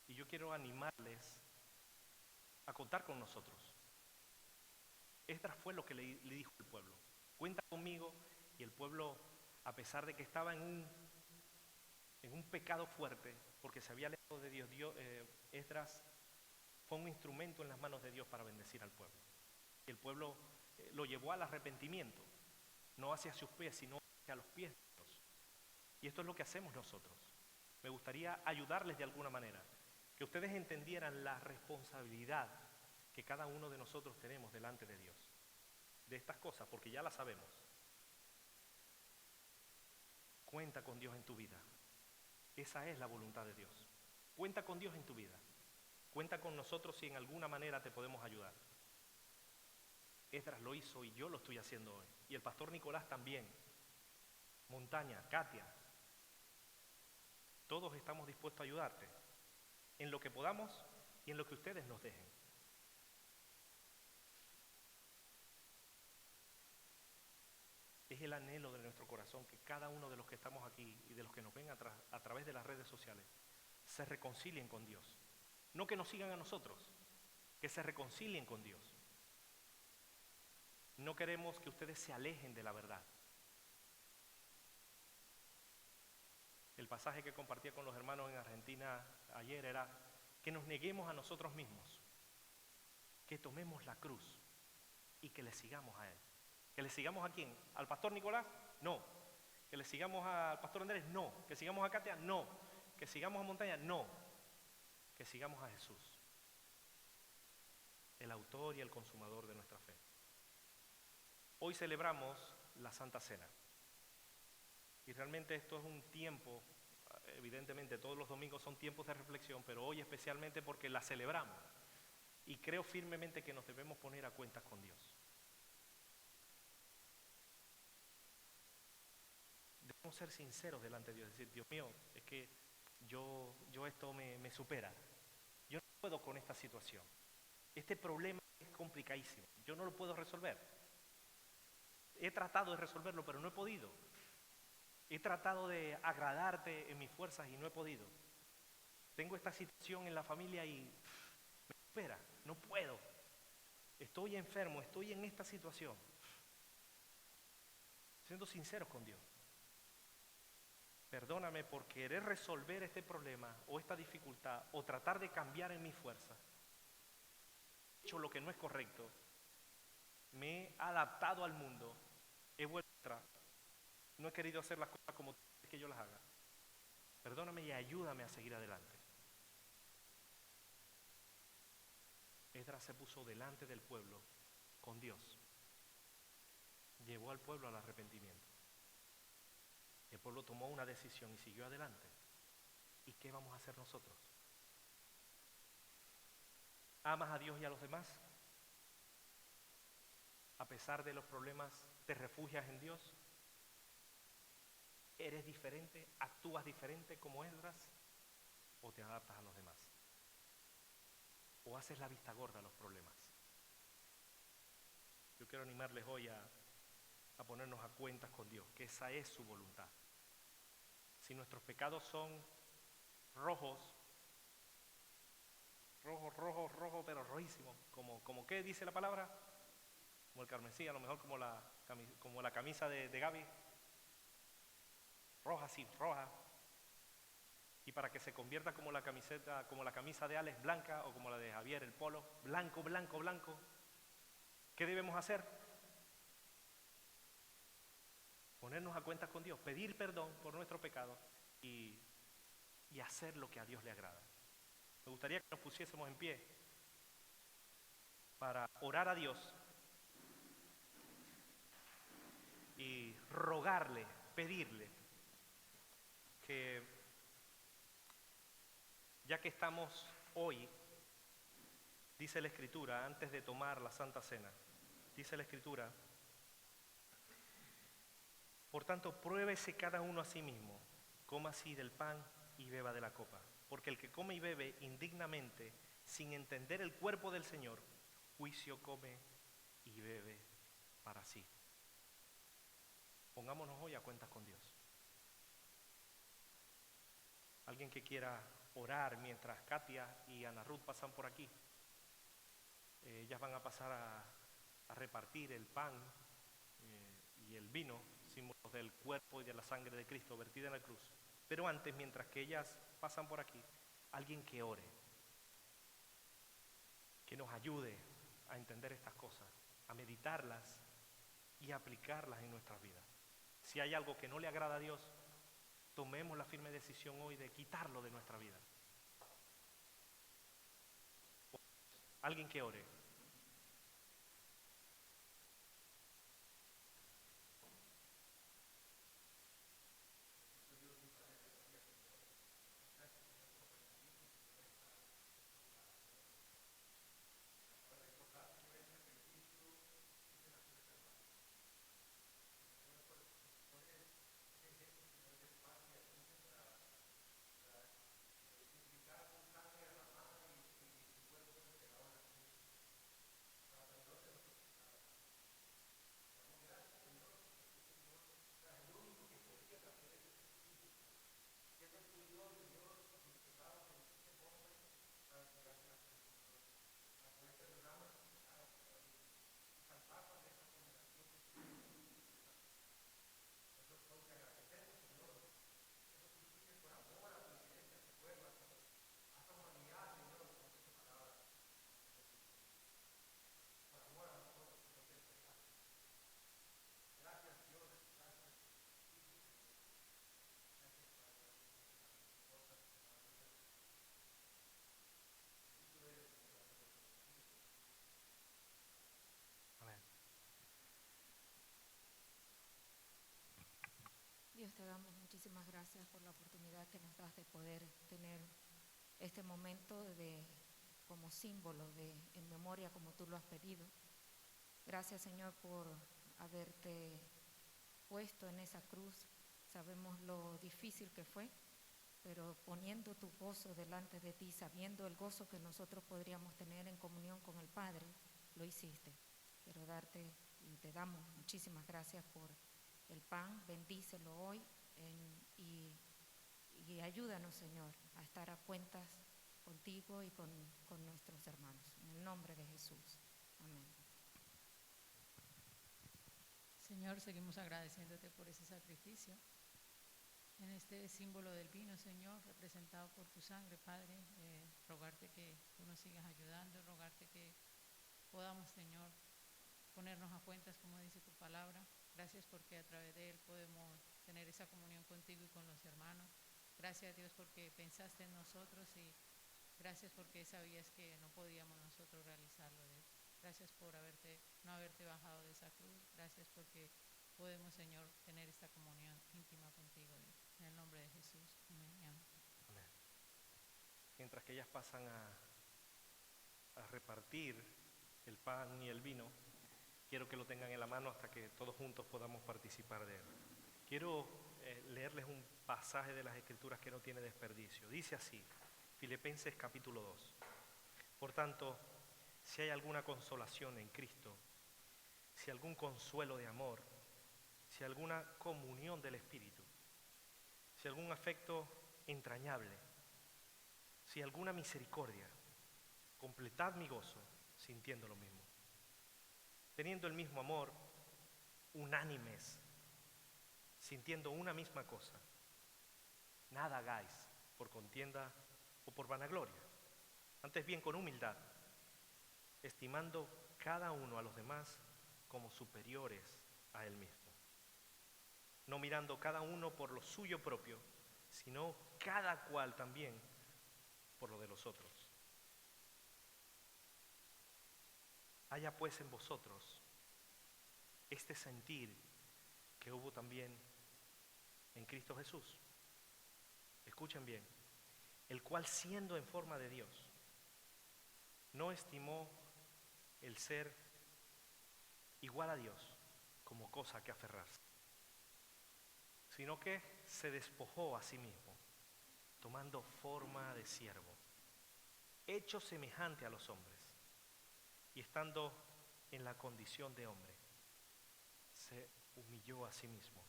Y yo quiero animarles a contar con nosotros. Esdras fue lo que le dijo al pueblo: cuenta conmigo. Y el pueblo, a pesar de que estaba en un pecado fuerte, porque se había alejado de Dios, Esdras fue un instrumento en las manos de Dios para bendecir al pueblo. Y el pueblo lo llevó al arrepentimiento, no hacia sus pies, sino hacia los pies de Dios. Y esto es lo que hacemos nosotros. Me gustaría ayudarles de alguna manera, que ustedes entendieran la responsabilidad que cada uno de nosotros tenemos delante de Dios, de estas cosas, porque ya las sabemos. Cuenta con Dios en tu vida. Esa es la voluntad de Dios. Cuenta con Dios en tu vida. Cuenta con nosotros si en alguna manera te podemos ayudar. Esdras lo hizo y yo lo estoy haciendo hoy. Y el pastor Nicolás también. Montaña, Katia. Todos estamos dispuestos a ayudarte en lo que podamos y en lo que ustedes nos dejen. Es el anhelo de nuestro corazón que cada uno de los que estamos aquí y de los que nos ven a través de las redes sociales se reconcilien con Dios. No que nos sigan a nosotros, que se reconcilien con Dios. No queremos que ustedes se alejen de la verdad. El pasaje que compartía con los hermanos en Argentina ayer era que nos neguemos a nosotros mismos, que tomemos la cruz y que le sigamos a Él. ¿Que le sigamos a quién? ¿Al pastor Nicolás? No. ¿Que le sigamos al pastor Andrés? No. ¿Que sigamos a Katia? No. ¿Que sigamos a Montaña? No. Que sigamos a Jesús, el autor y el consumador de nuestra fe. Hoy celebramos la Santa Cena. Y realmente esto es un tiempo, evidentemente todos los domingos son tiempos de reflexión, pero hoy especialmente porque la celebramos. Y creo firmemente que nos debemos poner a cuentas con Dios. Debemos ser sinceros delante de Dios, decir: Dios mío, es que yo esto me supera. Yo no puedo con esta situación. Este problema es complicadísimo. Yo no lo puedo resolver. He tratado de resolverlo, pero no he podido. He tratado de agradarte en mis fuerzas y no he podido. Tengo esta situación en la familia y me supera, no puedo. Estoy enfermo, estoy en esta situación. Siendo sinceros con Dios. Perdóname por querer resolver este problema o esta dificultad o tratar de cambiar en mi fuerza hecho lo que no es correcto, me he adaptado al mundo, he vuelto atrás, no he querido hacer las cosas como tú quieres que yo las haga. Perdóname y ayúdame a seguir adelante. Esdras se puso delante del pueblo con Dios. Llevó al pueblo al arrepentimiento. El pueblo tomó una decisión y siguió adelante. ¿Y qué vamos a hacer nosotros? ¿Amas a Dios y a los demás? A pesar de los problemas, ¿te refugias en Dios? ¿Eres diferente? ¿Actúas diferente como Esdras? ¿O te adaptas a los demás? ¿O haces la vista gorda a los problemas? Yo quiero animarles hoy a ponernos a cuentas con Dios, que esa es su voluntad. Si nuestros pecados son rojos, rojo, pero rojísimo, como ¿qué dice la palabra? Como el carmesí, a lo mejor como la camisa de Gaby, roja, sí, roja. Y para que se convierta como la camisa de Alex, blanca, o como la de Javier, el polo, blanco, ¿qué debemos hacer? Ponernos a cuentas con Dios, pedir perdón por nuestro pecado y hacer lo que a Dios le agrada. Me gustaría que nos pusiésemos en pie para orar a Dios y rogarle, pedirle que, ya que estamos hoy, dice la Escritura, antes de tomar la Santa Cena, dice la Escritura: por tanto, pruébese cada uno a sí mismo, coma así del pan y beba de la copa. Porque el que come y bebe indignamente, sin entender el cuerpo del Señor, juicio come y bebe para sí. Pongámonos hoy a cuentas con Dios. Alguien que quiera orar mientras Katia y Ana Ruth pasan por aquí. Ellas van a pasar a repartir el pan y el vino, símbolos del cuerpo y de la sangre de Cristo vertida en la cruz. Pero antes, mientras que ellas pasan por aquí, alguien que ore, que nos ayude a entender estas cosas, a meditarlas y a aplicarlas en nuestras vidas. Si hay algo que no le agrada a Dios, tomemos la firme decisión hoy de quitarlo de nuestra vida. Alguien que ore. Amén. Dios, te damos muchísimas gracias por la oportunidad que nos das de poder tener este momento como símbolo en memoria como tú lo has pedido. Gracias, Señor, por haberte puesto en esa cruz. Sabemos lo difícil que fue, pero poniendo tu gozo delante de ti, sabiendo el gozo que nosotros podríamos tener en comunión con el Padre, lo hiciste. Quiero darte y te damos muchísimas gracias por el pan. Bendícelo hoy y ayúdanos, Señor, a estar a cuentas contigo y con nuestros hermanos. En el nombre de Jesús. Amén. Señor, seguimos agradeciéndote por ese sacrificio. En este símbolo del vino, Señor, representado por tu sangre, Padre, rogarte que tú nos sigas ayudando, rogarte que podamos, Señor, ponernos a cuentas, como dice tu palabra. Gracias porque a través de él podemos tener esa comunión contigo y con los hermanos. Gracias a Dios porque pensaste en nosotros y gracias porque sabías que no podíamos nosotros realizarlo, Dios. Gracias por no haberte bajado de esa cruz. Gracias porque podemos, Señor, tener esta comunión íntima contigo, Dios. En el nombre de Jesús. Amén y amén. Amén. Mientras que ellas pasan a repartir el pan y el vino, quiero que lo tengan en la mano hasta que todos juntos podamos participar de él. Quiero leerles un pasaje de las Escrituras que no tiene desperdicio. Dice así, Filipenses capítulo 2. Por tanto, si hay alguna consolación en Cristo, si algún consuelo de amor, si alguna comunión del Espíritu, si algún afecto entrañable, si alguna misericordia, completad mi gozo sintiendo lo mismo, teniendo el mismo amor, unánimes, sintiendo una misma cosa. Nada hagáis por contienda o por vanagloria, antes bien con humildad, estimando cada uno a los demás como superiores a él mismo, no mirando cada uno por lo suyo propio, sino cada cual también por lo de los otros. Haya pues en vosotros este sentir que hubo también en Cristo Jesús. Escuchen bien, el cual siendo en forma de Dios, no estimó el ser igual a Dios como cosa que aferrarse, sino que se despojó a sí mismo, tomando forma de siervo, hecho semejante a los hombres, y estando en la condición de hombre, se humilló a sí mismo,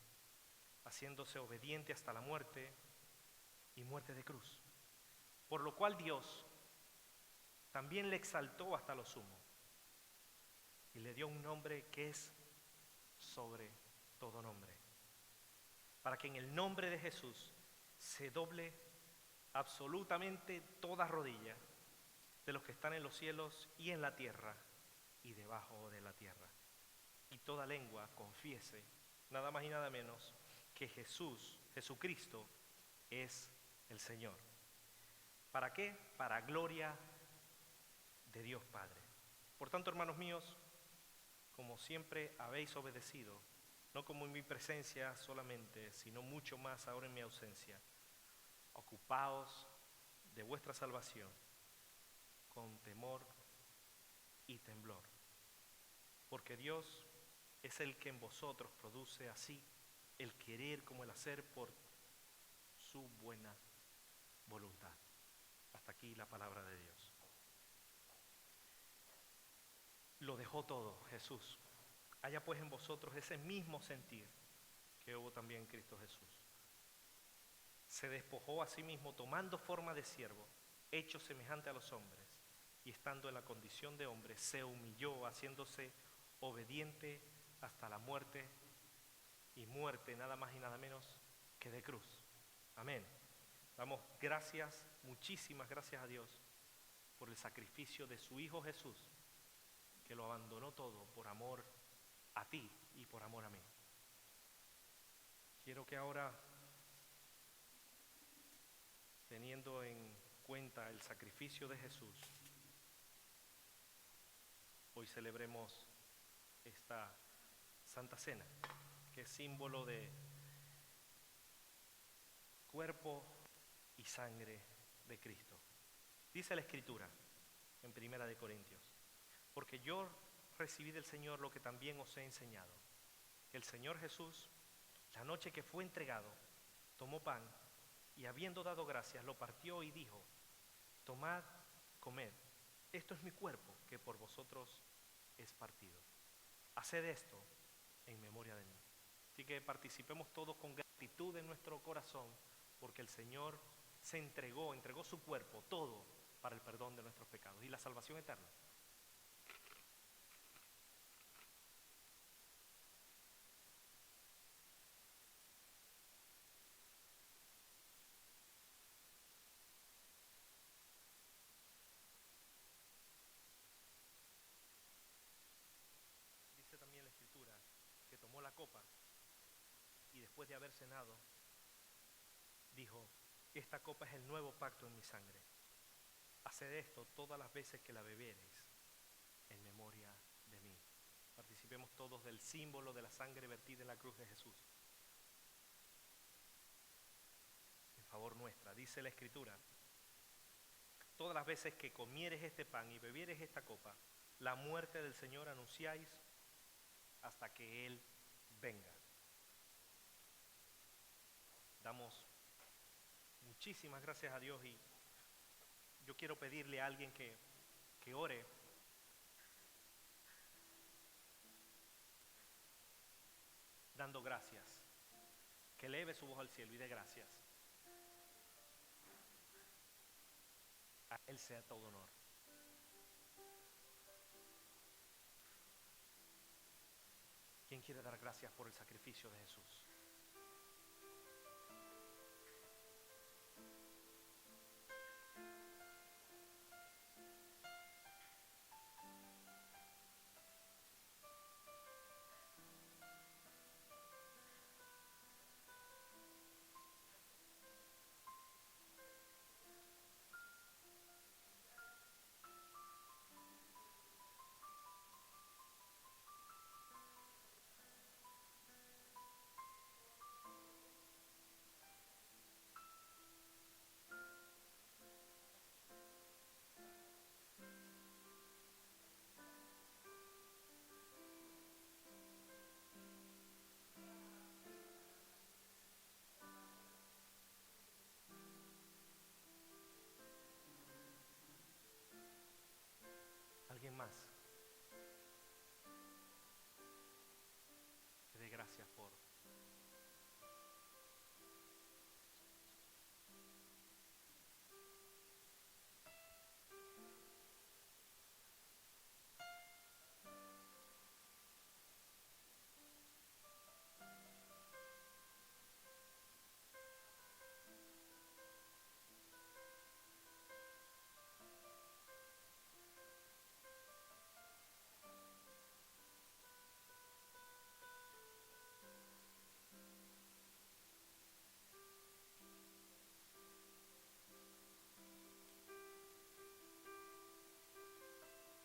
haciéndose obediente hasta la muerte y muerte de cruz. Por lo cual Dios también le exaltó hasta lo sumo y le dio un nombre que es sobre todo nombre, para que en el nombre de Jesús se doble absolutamente toda rodilla de los que están en los cielos y en la tierra y debajo de la tierra, y toda lengua confiese, nada más y nada menos, que Jesucristo es el Señor. ¿Para qué? Para gloria de Dios Padre. Por tanto, hermanos míos, como siempre habéis obedecido, no como en mi presencia solamente, sino mucho más ahora en mi ausencia, ocupaos de vuestra salvación con temor y temblor, porque Dios es el que en vosotros produce así el querer como el hacer por su buena voluntad. Hasta aquí la palabra de Dios. Lo dejó todo Jesús. Haya pues en vosotros ese mismo sentir que hubo también en Cristo Jesús. Se despojó a sí mismo tomando forma de siervo, hecho semejante a los hombres, y estando en la condición de hombre, se humilló, haciéndose obediente hasta la muerte, y muerte nada más y nada menos que de cruz. Amén. Damos gracias, muchísimas gracias a Dios por el sacrificio de su Hijo Jesús, que lo abandonó todo por amor a ti y por amor a mí. Quiero que ahora, teniendo en cuenta el sacrificio de Jesús, hoy celebremos esta Santa Cena, que es símbolo de cuerpo y sangre de Cristo. Dice la Escritura en 1 Corintios, porque yo recibí del Señor lo que también os he enseñado, que el Señor Jesús, la noche que fue entregado, tomó pan y habiendo dado gracias, lo partió y dijo: tomad, comed, esto es mi cuerpo que por vosotros es partido. Haced esto en memoria de mí. Así que participemos todos con gratitud en nuestro corazón, porque el Señor se entregó su cuerpo, todo, para el perdón de nuestros pecados y la salvación eterna. después de haber cenado, dijo: esta copa es el nuevo pacto en mi sangre. Haced esto todas las veces que la bebiereis en memoria de mí. Participemos todos del símbolo de la sangre vertida en la cruz de Jesús en favor nuestra. Dice la Escritura: todas las veces que comieres este pan y bebieres esta copa, la muerte del Señor anunciáis hasta que Él venga. Damos muchísimas gracias a Dios, y yo quiero pedirle a alguien que ore dando gracias, que eleve su voz al cielo y dé gracias. A Él sea todo honor. ¿Quién quiere dar gracias por el sacrificio de Jesús? ¿Alguien más?